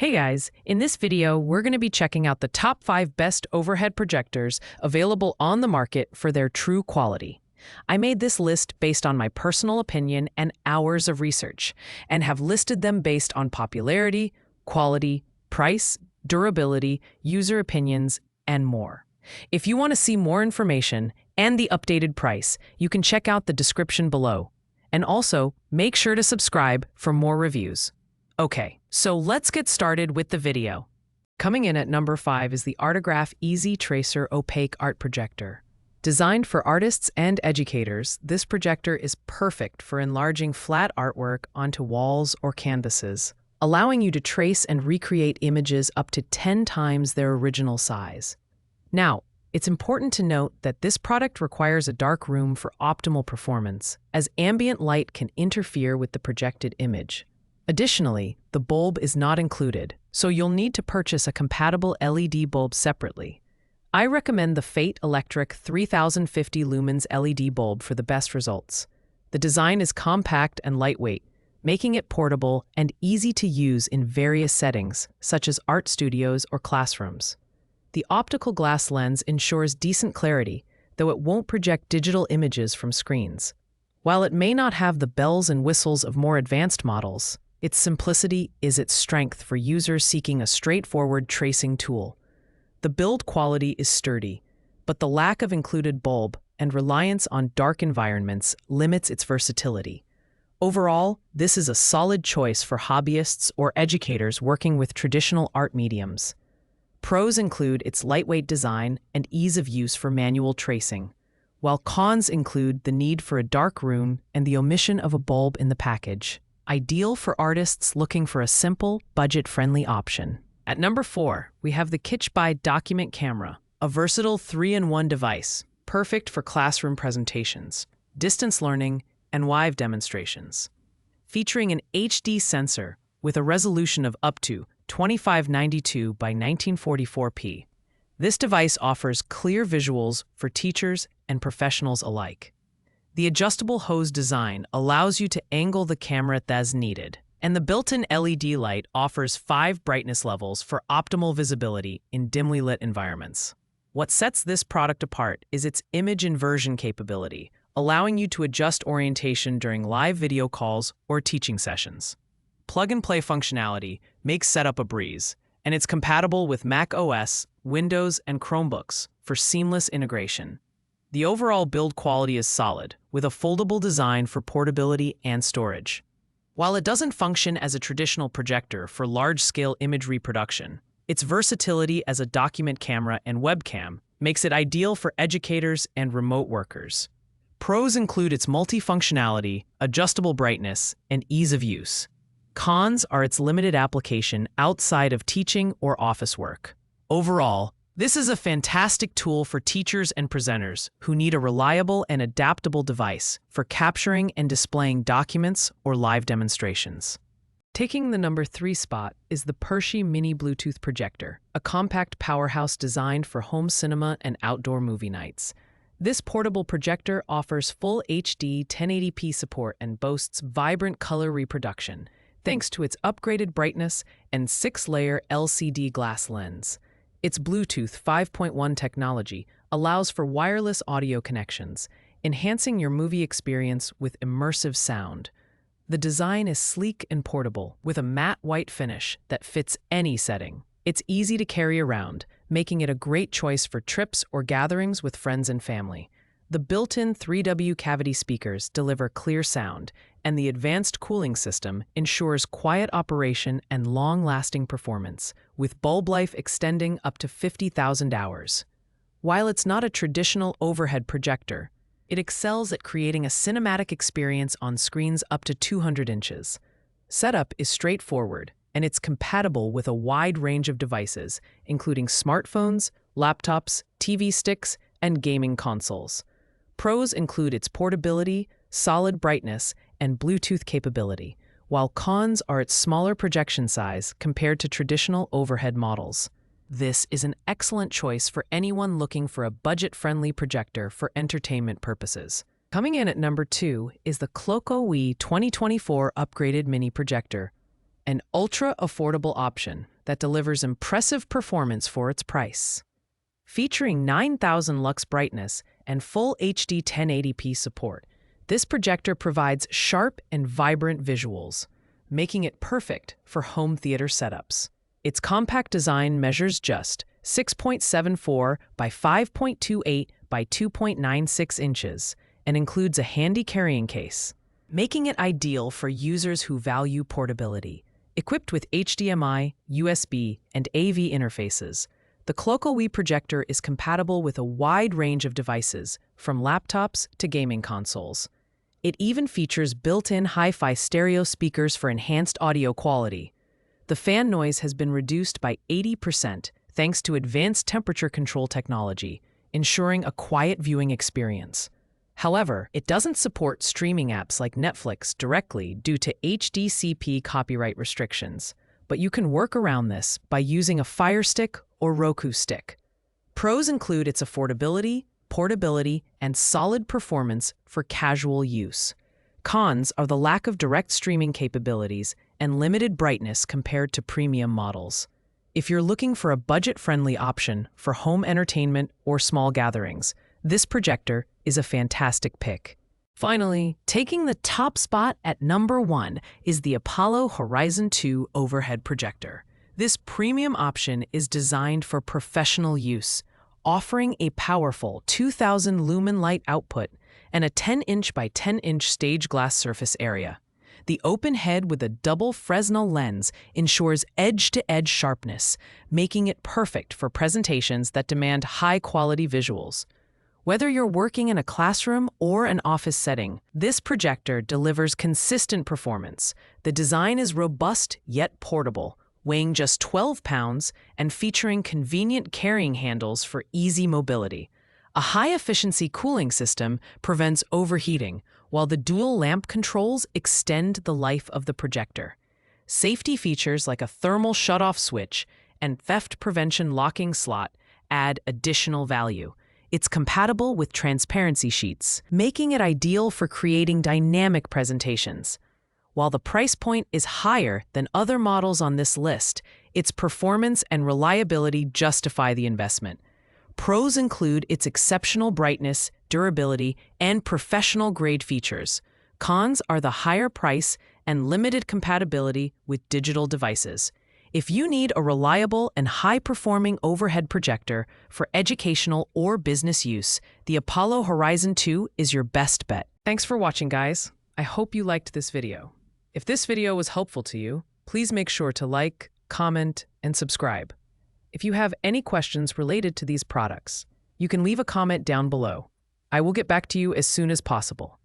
Hey guys, in this video, we're going to be checking out the top 5 best overhead projectors available on the market for their true quality. I made this list based on my personal opinion and hours of research, and have listed them based on popularity, quality, price, durability, user opinions, and more. If you want to see more information and the updated price, you can check out the description below. And also, make sure to subscribe for more reviews. Okay, so let's get started with the video. Coming in at number 5 is the Artigraph Easy Tracer Opaque Art Projector. Designed for artists and educators, this projector is perfect for enlarging flat artwork onto walls or canvases, allowing you to trace and recreate images up to 10 times their original size. Now, it's important to note that this product requires a dark room for optimal performance, as ambient light can interfere with the projected image. Additionally, the bulb is not included, so you'll need to purchase a compatible LED bulb separately. I recommend the Fate Electric 3050 lumens LED bulb for the best results. The design is compact and lightweight, making it portable and easy to use in various settings, such as art studios or classrooms. The optical glass lens ensures decent clarity, though it won't project digital images from screens. While it may not have the bells and whistles of more advanced models, its simplicity is its strength for users seeking a straightforward tracing tool. The build quality is sturdy, but the lack of included bulb and reliance on dark environments limits its versatility. Overall, this is a solid choice for hobbyists or educators working with traditional art mediums. Pros include its lightweight design and ease of use for manual tracing, while cons include the need for a dark room and the omission of a bulb in the package. Ideal for artists looking for a simple, budget-friendly option. At number 4, we have the Kitschby Document Camera, a versatile 3-in-1 device, perfect for classroom presentations, distance learning, and live demonstrations. Featuring an HD sensor with a resolution of up to 2592 by 1944p, this device offers clear visuals for teachers and professionals alike. The adjustable hose design allows you to angle the camera as needed, and the built-in LED light offers 5 brightness levels for optimal visibility in dimly lit environments. What sets this product apart is its image inversion capability, allowing you to adjust orientation during live video calls or teaching sessions. Plug-and-play functionality makes setup a breeze, and it's compatible with Mac OS, Windows, and Chromebooks for seamless integration. The overall build quality is solid, with a foldable design for portability and storage. While it doesn't function as a traditional projector for large-scale image reproduction, its versatility as a document camera and webcam makes it ideal for educators and remote workers. Pros include its multifunctionality, adjustable brightness, and ease of use. Cons are its limited application outside of teaching or office work. Overall, this is a fantastic tool for teachers and presenters who need a reliable and adaptable device for capturing and displaying documents or live demonstrations. Taking the number 3 spot is the Pershi Mini Bluetooth Projector, a compact powerhouse designed for home cinema and outdoor movie nights. This portable projector offers full HD 1080p support and boasts vibrant color reproduction, thanks to its upgraded brightness and 6-layer LCD glass lens. Its Bluetooth 5.1 technology allows for wireless audio connections, enhancing your movie experience with immersive sound. The design is sleek and portable, with a matte white finish that fits any setting. It's easy to carry around, making it a great choice for trips or gatherings with friends and family. The built-in 3W cavity speakers deliver clear sound, and the advanced cooling system ensures quiet operation and long-lasting performance, with bulb life extending up to 50,000 hours. While it's not a traditional overhead projector, it excels at creating a cinematic experience on screens up to 200 inches. Setup is straightforward, and it's compatible with a wide range of devices, including smartphones, laptops, TV sticks, and gaming consoles. Pros include its portability, solid brightness, and Bluetooth capability, while cons are its smaller projection size compared to traditional overhead models. This is an excellent choice for anyone looking for a budget-friendly projector for entertainment purposes. Coming in at number 2 is the Cloco Wii 2024 Upgraded Mini Projector. an ultra-affordable option that delivers impressive performance for its price. Featuring 9,000 lux brightness and full HD 1080p support, this projector provides sharp and vibrant visuals, making it perfect for home theater setups. Its compact design measures just 6.74 by 5.28 by 2.96 inches and includes a handy carrying case, making it ideal for users who value portability. Equipped with HDMI, USB, and AV interfaces, the ClocoWee projector is compatible with a wide range of devices, from laptops to gaming consoles. It even features built-in hi-fi stereo speakers for enhanced audio quality. The fan noise has been reduced by 80% thanks to advanced temperature control technology, ensuring a quiet viewing experience. However, it doesn't support streaming apps like Netflix directly due to HDCP copyright restrictions, but you can work around this by using a Fire Stick or Roku stick. Pros include its affordability, portability, and solid performance for casual use. Cons are the lack of direct streaming capabilities and limited brightness compared to premium models. If you're looking for a budget-friendly option for home entertainment or small gatherings, this projector is a fantastic pick. Finally, taking the top spot at number 1 is the Apollo Horizon 2 overhead projector. This premium option is designed for professional use, offering a powerful 2,000 lumen light output and a 10-inch by 10-inch stage glass surface area. The open head with a double Fresnel lens ensures edge-to-edge sharpness, making it perfect for presentations that demand high-quality visuals. Whether you're working in a classroom or an office setting, this projector delivers consistent performance. The design is robust yet portable, weighing just 12 pounds and featuring convenient carrying handles for easy mobility. A high-efficiency cooling system prevents overheating, while the dual lamp controls extend the life of the projector. Safety features like a thermal shutoff switch and theft prevention locking slot add additional value. It's compatible with transparency sheets, making it ideal for creating dynamic presentations. While the price point is higher than other models on this list, its performance and reliability justify the investment. Pros include its exceptional brightness, durability, and professional-grade features. Cons are the higher price and limited compatibility with digital devices. If you need a reliable and high-performing overhead projector for educational or business use, the Apollo Horizon 2 is your best bet. Thanks for watching, guys. I hope you liked this video. If this video was helpful to you, please make sure to like, comment, and subscribe. If you have any questions related to these products, you can leave a comment down below. I will get back to you as soon as possible.